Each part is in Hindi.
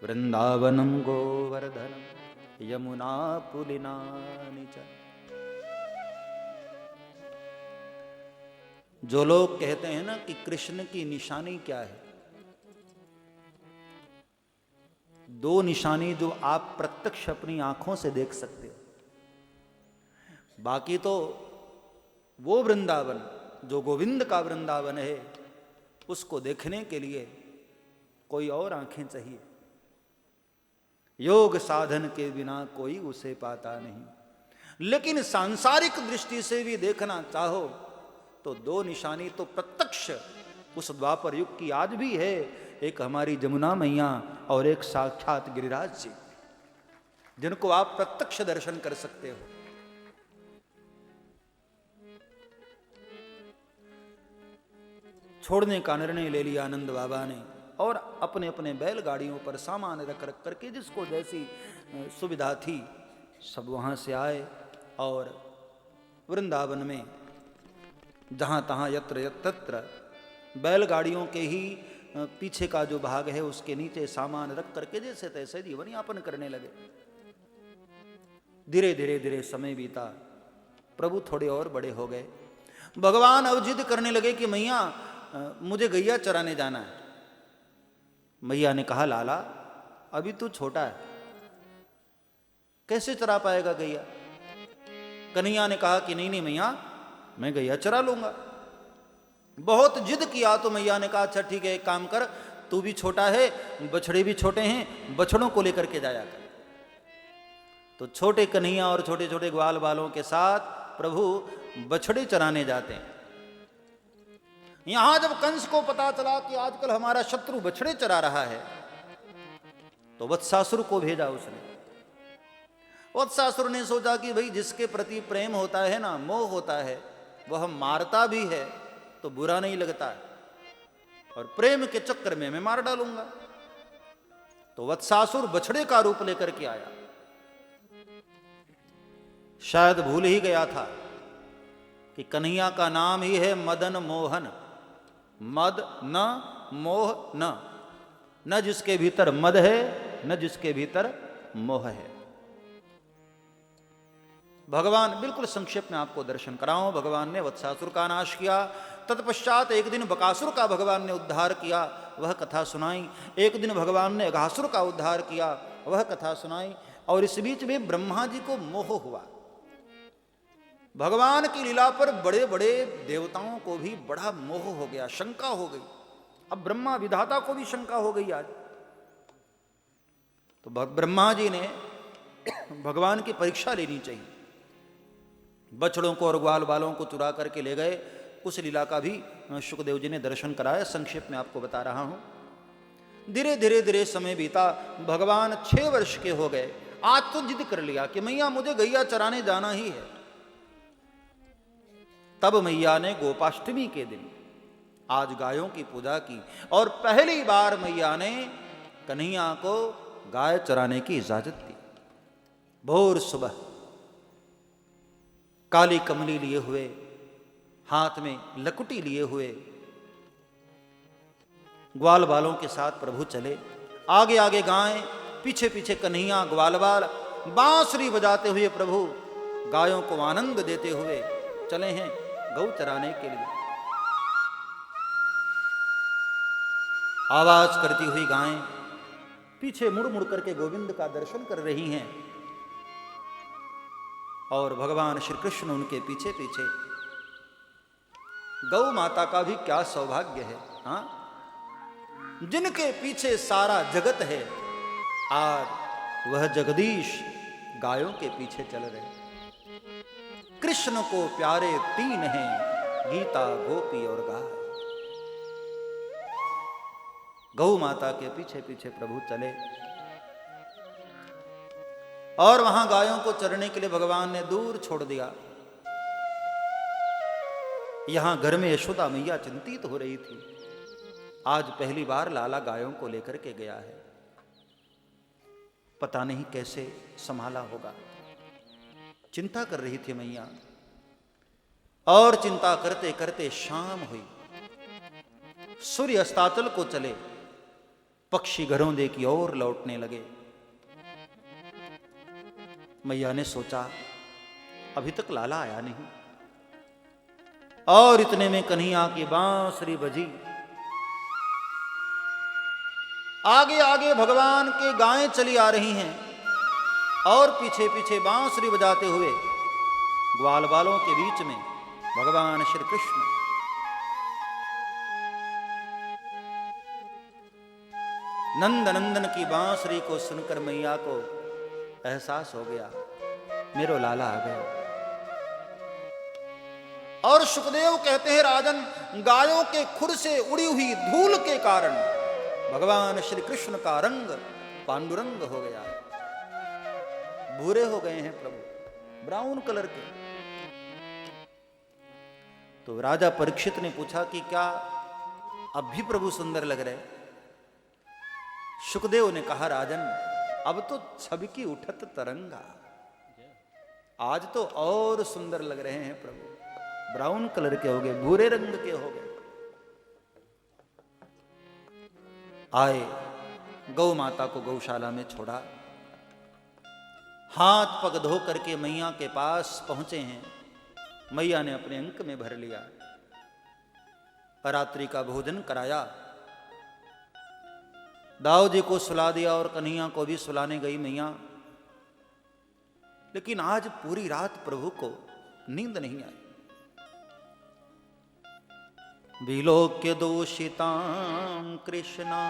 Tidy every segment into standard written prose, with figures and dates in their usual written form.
वृंदावनम गोवर्धनम यमुना पुलिनानि च। जो लोग कहते हैं ना कि कृष्ण की निशानी क्या है, दो निशानी जो आप प्रत्यक्ष अपनी आंखों से देख सकते हो, बाकी तो वो वृंदावन जो गोविंद का वृंदावन है उसको देखने के लिए कोई और आंखें चाहिए। योग साधन के बिना कोई उसे पाता नहीं। लेकिन सांसारिक दृष्टि से भी देखना चाहो तो दो निशानी तो प्रत्यक्ष उस द्वापर युग की आज भी है, एक हमारी जमुना मैया और एक साक्षात गिरिराज जी, जिनको आप प्रत्यक्ष दर्शन कर सकते हो। छोड़ने का निर्णय ले लिया आनंद बाबा ने और अपने अपने बैलगाड़ियों पर सामान रख रख करके जिसको जैसी सुविधा थी सब वहां से आए और वृंदावन में जहां तहां यत्र यत्र बैलगाड़ियों के ही पीछे का जो भाग है उसके नीचे सामान रख करके जैसे तैसे जीवन यापन करने लगे। धीरे धीरे धीरे समय बीता, प्रभु थोड़े और बड़े हो गए। भगवान अब जिद करने लगे कि मैया मुझे गैया चराने जाना है। मैया ने कहा लाला अभी तू छोटा है, कैसे चरा पाएगा गैया। कन्हैया ने कहा कि नहीं नहीं मैया मैं गैया चरा लूंगा। बहुत जिद किया तो मैया ने कहा अच्छा ठीक है एक काम कर, तू भी छोटा है बछड़े भी छोटे हैं, बछड़ों को लेकर के जाया कर। तो छोटे कन्हैया और छोटे छोटे ग्वाल बालों के साथ प्रभु बछड़े चराने जाते हैं। यहां जब कंस को पता चला कि आजकल हमारा शत्रु बछड़े चरा रहा है तो वत्सासुर को भेजा उसने। वत्सासुर ने सोचा कि भाई जिसके प्रति प्रेम होता है ना, मोह होता है, वह मारता भी है तो बुरा नहीं लगता है, और प्रेम के चक्कर में मैं मार डालूंगा। तो वत्सासुर बछड़े का रूप लेकर के आया। शायद भूल ही गया था कि कन्हैया का नाम ही है मदन मोहन। मद न मोह न, न जिसके भीतर मद है न जिसके भीतर मोह है। भगवान बिल्कुल संक्षेप में आपको दर्शन कराऊं। भगवान ने वत्सासुर का नाश किया। तत्पश्चात एक दिन बकासुर का भगवान ने उद्धार किया, वह कथा सुनाई। एक दिन भगवान ने अघासुर का उद्धार किया, वह कथा सुनाई। और इस बीच में ब्रह्मा जी को मोह हुआ। भगवान की लीला पर बड़े बड़े देवताओं को भी बड़ा मोह हो गया, शंका हो गई। अब ब्रह्मा विधाता को भी शंका हो गई आज। तो ब्रह्मा जी ने भगवान की परीक्षा लेनी चाहिए। बछड़ों को और ग्वाल बालों को चुरा करके ले गए। उस लीला का भी शुकदेव जी ने दर्शन कराया। संक्षेप में आपको बता रहा हूं। धीरे धीरे धीरे समय बीता। भगवान 6 वर्ष के हो गए। आज तो जिद कर लिया कि मैया मुझे गैया चराने जाना ही है। तब मैया ने गोपाष्टमी के दिन आज गायों की पूजा की और पहली बार मैया ने कन्हैया को गाय चराने की इजाजत दी। भोर सुबह काली कमली लिए हुए, हाथ में लकुटी लिए हुए ग्वाल बालों के साथ प्रभु चले। आगे आगे गाय, पीछे पीछे कन्हैया ग्वाल बाल, बांसुरी बजाते हुए प्रभु गायों को आनंद देते हुए चले हैं गौ चराने के लिए। आवाज करती हुई गायें पीछे मुड़ मुड़ करके गोविंद का दर्शन कर रही हैं और भगवान श्री कृष्ण उनके पीछे पीछे। गौ माता का भी क्या सौभाग्य है, हाँ, जिनके पीछे सारा जगत है, आज वह जगदीश गायों के पीछे चल रहे। कृष्ण को प्यारे 3 हैं, गीता, गोपी और गाय। गौ माता के पीछे पीछे प्रभु चले और वहां गायों को चरने के लिए भगवान ने दूर छोड़ दिया। यहां घर में यशोदा मैया चिंतित हो रही थी। आज पहली बार लाला गायों को लेकर के गया है, पता नहीं कैसे संभाला होगा। चिंता कर रही थी मैया और चिंता करते करते शाम हुई। सूर्य अस्ताचल को चले, पक्षी घरों की ओर लौटने लगे। मैया ने सोचा अभी तक लाला आया नहीं, और इतने में कन्हैया की बांसुरी बजी। आगे आगे भगवान के गायें चली आ रही हैं और पीछे पीछे बांसुरी बजाते हुए ग्वाल बालों के बीच में भगवान श्री कृष्ण। नंद नंदन की बांसुरी को सुनकर मैया को एहसास हो गया, मेरो लाला आ गया। और सुखदेव कहते हैं, राजन, गायों के खुर से उड़ी हुई धूल के कारण भगवान श्री कृष्ण का रंग पांडुरंग हो गया, भूरे हो गए हैं प्रभु, ब्राउन कलर के। तो राजा परीक्षित ने पूछा कि क्या अब भी प्रभु सुंदर लग रहे? सुखदेव ने कहा, राजन, अब तो छबकी उठत तरंगा, आज तो और सुंदर लग रहे हैं प्रभु, ब्राउन कलर के हो गए, भूरे रंग के हो गए। आए, गौ माता को गौशाला में छोड़ा, हाथ पग धो करके मैया के पास पहुंचे हैं। मैया ने अपने अंक में भर लिया, रात्रि का भोजन कराया, दाऊ जी को सुला दिया और कन्हैया को भी सुलाने गई मैया। लेकिन आज पूरी रात प्रभु को नींद नहीं आई। विलोक्य दोषितां कृष्णा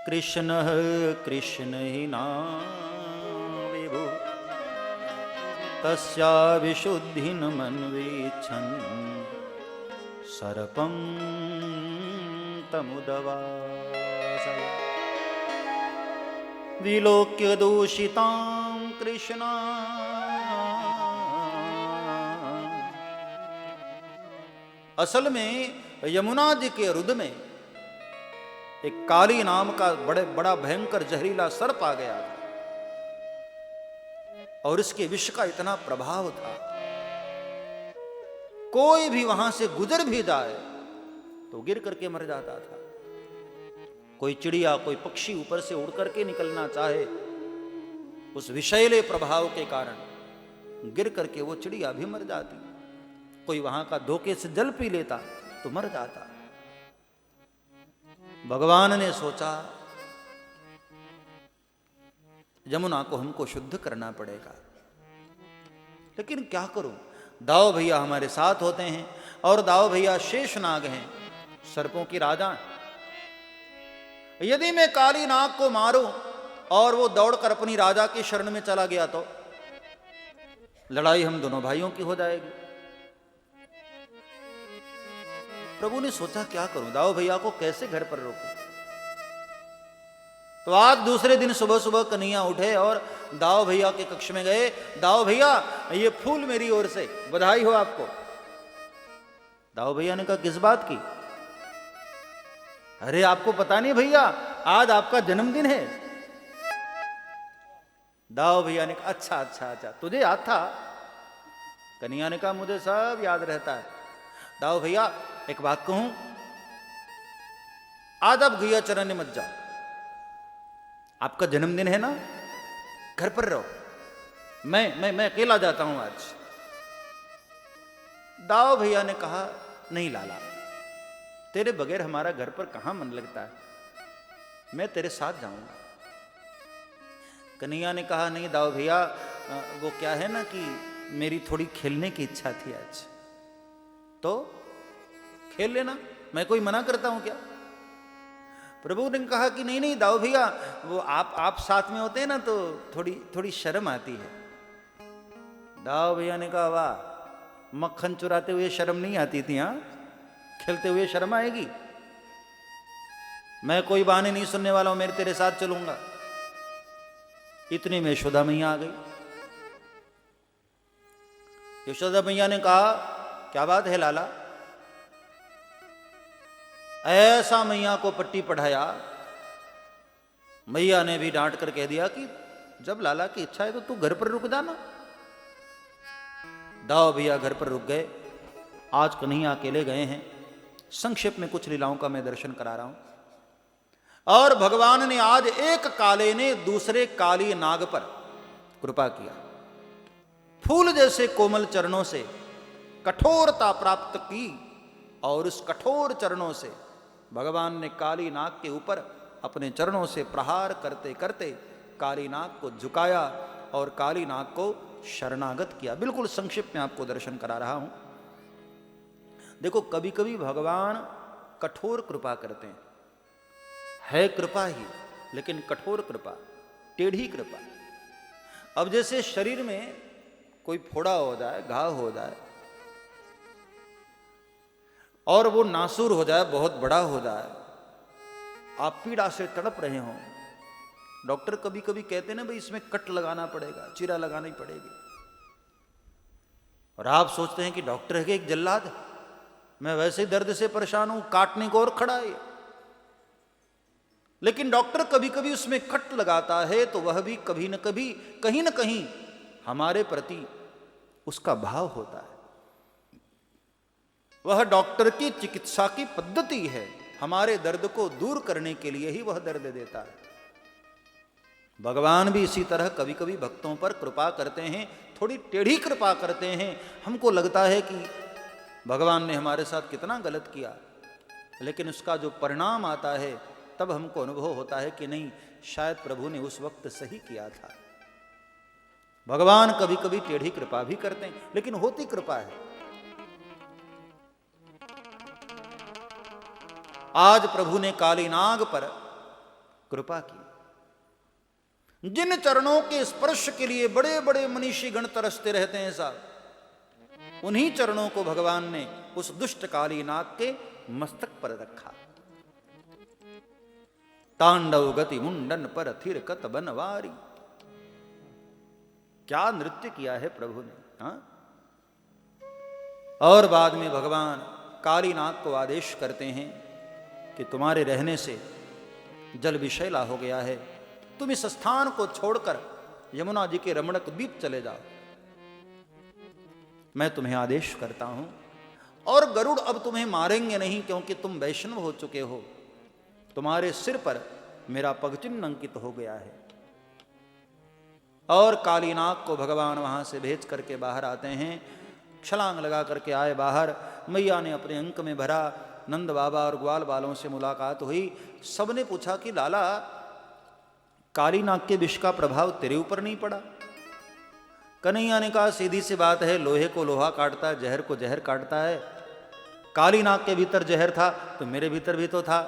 कृष्ण कृष्ण ही नाम विभु तस्या विशुद्धि न मन्वेक्षन् सर्पं तमुदवासय। विलोक्य दूषितां कृष्णा, असल में यमुना जी के रुद्र में एक काली नाम का बड़ा भयंकर जहरीला सर्प आ गया था, और इसके विष का इतना प्रभाव था, कोई भी वहां से गुजर भी जाए तो गिर करके मर जाता था। कोई चिड़िया, कोई पक्षी ऊपर से उड़ करके निकलना चाहे, उस विषैले प्रभाव के कारण गिर करके वो चिड़िया भी मर जाती। कोई वहां का धोखे से जल पी लेता तो मर जाता। भगवान ने सोचा यमुना को हमको शुद्ध करना पड़ेगा, लेकिन क्या करूं? दाऊ भैया हमारे साथ होते हैं, और दाऊ भैया शेषनाग हैं, सर्पों की राजा। यदि मैं काली नाग को मारूं और वो दौड़कर अपनी राजा की शरण में चला गया तो लड़ाई हम दोनों भाइयों की हो जाएगी। प्रभु ने सोचा क्या करूं, दाऊ भैया को कैसे घर पर रोकूं? तो आज दूसरे दिन सुबह सुबह कन्हैया उठे और दाऊ भैया के कक्ष में गए। दाऊ भैया, ये फूल मेरी ओर से, बधाई हो आपको। दाऊ भैया ने कहा, किस बात की? अरे आपको पता नहीं भैया, आज आपका जन्मदिन है। दाऊ भैया ने कहा, अच्छा अच्छा अच्छा, तुझे याद था? कन्हैया ने कहा, मुझे सब याद रहता है। दाऊ भैया, एक बात कहूं, आज आप गैया चराने मत जाओ, आपका जन्मदिन है ना, घर पर रहो, मैं अकेला जाता हूं आज। दाऊ भैया ने कहा, नहीं लाला, तेरे बगैर हमारा घर पर कहां मन लगता है, मैं तेरे साथ जाऊंगा। कन्हैया ने कहा, नहीं दाऊ भैया, वो क्या है ना कि मेरी थोड़ी खेलने की इच्छा थी आज, तो खेल लेना, मैं कोई मना करता हूं क्या? प्रभु ने कहा कि नहीं नहीं दाऊ भैया, वो आप साथ में होते हैं ना तो थोड़ी शर्म आती है। दाऊ भैया ने कहा, वाह, मक्खन चुराते हुए शर्म नहीं आती थी, हाँ, खेलते हुए शर्म आएगी? मैं कोई बहाने नहीं सुनने वाला हूं, मैं तेरे साथ चलूंगा। इतने में यशोदा मैया आ गई। यशोदा मैया ने कहा, क्या बात है लाला? ऐसा मैया को पट्टी पढ़ाया। मैया ने भी डांट कर कह दिया कि जब लाला की इच्छा है तो तू घर पर रुक जाना। दाऊ भैया घर पर रुक गए। आज कन्हैया अकेले गए हैं। संक्षेप में कुछ लीलाओं का मैं दर्शन करा रहा हूं। और भगवान ने आज एक काले ने दूसरे काली नाग पर कृपा किया। फूल जैसे कोमल चरणों से कठोरता प्राप्त की और उस कठोर चरणों से भगवान ने काली नाग के ऊपर अपने चरणों से प्रहार करते करते काली नाग को झुकाया और काली नाग को शरणागत किया। बिल्कुल संक्षिप्त में आपको दर्शन करा रहा हूं। देखो, कभी कभी भगवान कठोर कृपा करते हैं, है कृपा ही लेकिन कठोर कृपा, टेढ़ी कृपा। अब जैसे शरीर में कोई फोड़ा हो जाए, घाव हो जाए और वो नासूर हो जाए, बहुत बड़ा हो जाए, आप पीड़ा से तड़प रहे हो, डॉक्टर कभी कभी कहते ना भाई इसमें कट लगाना पड़ेगा, चीरा लगानी पड़ेगी, और आप सोचते हैं कि डॉक्टर है कि एक जल्लाद, मैं वैसे ही दर्द से परेशान हूं, काटने को और खड़ा है। लेकिन डॉक्टर कभी कभी उसमें कट लगाता है तो वह भी कभी न कभी कहीं न कहीं हमारे प्रति उसका भाव होता है। वह डॉक्टर की चिकित्सा की पद्धति है, हमारे दर्द को दूर करने के लिए ही वह दर्द देता है। भगवान भी इसी तरह कभी कभी भक्तों पर कृपा करते हैं, थोड़ी टेढ़ी कृपा करते हैं। हमको लगता है कि भगवान ने हमारे साथ कितना गलत किया, लेकिन उसका जो परिणाम आता है तब हमको अनुभव होता है कि नहीं, शायद प्रभु ने उस वक्त सही किया था। भगवान कभी कभी टेढ़ी कृपा भी करते हैं, लेकिन होती कृपा है। आज प्रभु ने काली नाग पर कृपा की। जिन चरणों के स्पर्श के लिए बड़े बड़े मनीषी गण तरसते रहते हैं साहब, उन्हीं चरणों को भगवान ने उस दुष्ट काली नाग के मस्तक पर रखा। तांडव गति मुंडन पर थिर कत बनवारी, क्या नृत्य किया है प्रभु ने। हाँ? और बाद में भगवान काली नाग को आदेश करते हैं कि तुम्हारे रहने से जल विषैला हो गया है, तुम इस स्थान को छोड़कर यमुना जी के रमणक द्वीप चले जाओ, मैं तुम्हें आदेश करता हूं। और गरुड़ अब तुम्हें मारेंगे नहीं, क्योंकि तुम वैष्णव हो चुके हो, तुम्हारे सिर पर मेरा पगचिन्ह अंकित हो गया है। और काली नाग को भगवान वहां से भेज करके बाहर आते हैं, छलांग लगा करके आए बाहर। मैया ने अपने अंक में भरा, नंद बाबा और ग्वाल बालों से मुलाकात हुई। सबने पूछा कि लाला, काली नाग के विष का प्रभाव तेरे ऊपर नहीं पड़ा? कन्हैया ने कहा, सीधी सी बात है, लोहे को लोहा काटता है, जहर को जहर काटता है। काली नाग के भीतर जहर था तो मेरे भीतर भी तो था,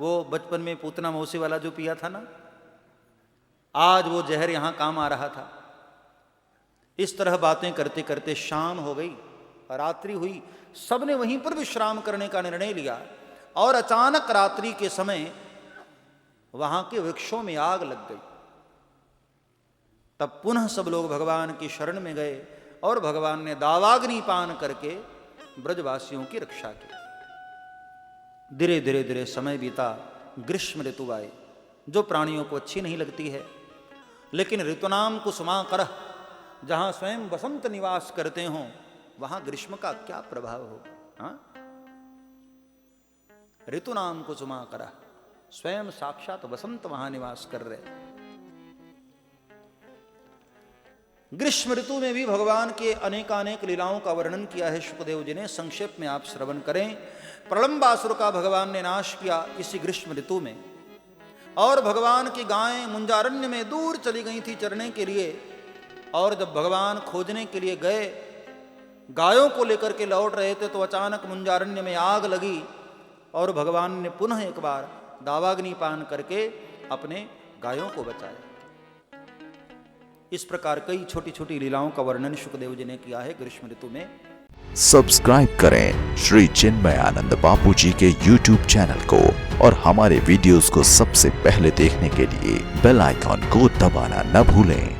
वो बचपन में पूतना मौसी वाला जो पिया था ना, आज वो जहर यहां काम आ रहा था। इस तरह बातें करते करते शाम हो गई, रात्रि हुई। सबने वहीं पर विश्राम करने का निर्णय लिया और अचानक रात्रि के समय वहां के वृक्षों में आग लग गई। तब पुनः सब लोग भगवान की शरण में गए और भगवान ने दावाग्नि पान करके ब्रजवासियों की रक्षा की। धीरे धीरे धीरे समय बीता, ग्रीष्म ऋतु आए, जो प्राणियों को अच्छी नहीं लगती है, लेकिन ऋतुनाम कुसुमाकर, जहां स्वयं बसंत निवास करते हों, वहां ग्रीष्म का क्या प्रभाव होगा। हाँ? ऋतुनाम कुसुमाकर, स्वयं साक्षात बसंत वहां निवास कर रहे। ग्रीष्म ऋतु में भी भगवान के अनेकानेक लीलाओं का वर्णन किया है शुकदेव जी ने, संक्षेप में आप श्रवण करें। प्रलंबासुर का भगवान ने नाश किया इसी ग्रीष्म ऋतु में, और भगवान की गायें मुंजारण्य में दूर चली गई थी चरने के लिए, और जब भगवान खोजने के लिए गए, गायों को लेकर के लौट रहे थे, तो अचानक मुंजारण्य में आग लगी और भगवान ने पुनः एक बार दावाग्नि पान करके अपने गायों को बचाया। इस प्रकार कई छोटी छोटी लीलाओं का वर्णन शुकदेव जी ने किया है ग्रीष्म ऋतु में। सब्सक्राइब करें श्री चिन्मयानंद बापू जी के YouTube चैनल को, और हमारे वीडियोस को सबसे पहले देखने के लिए बेल आइकॉन को दबाना न भूलें।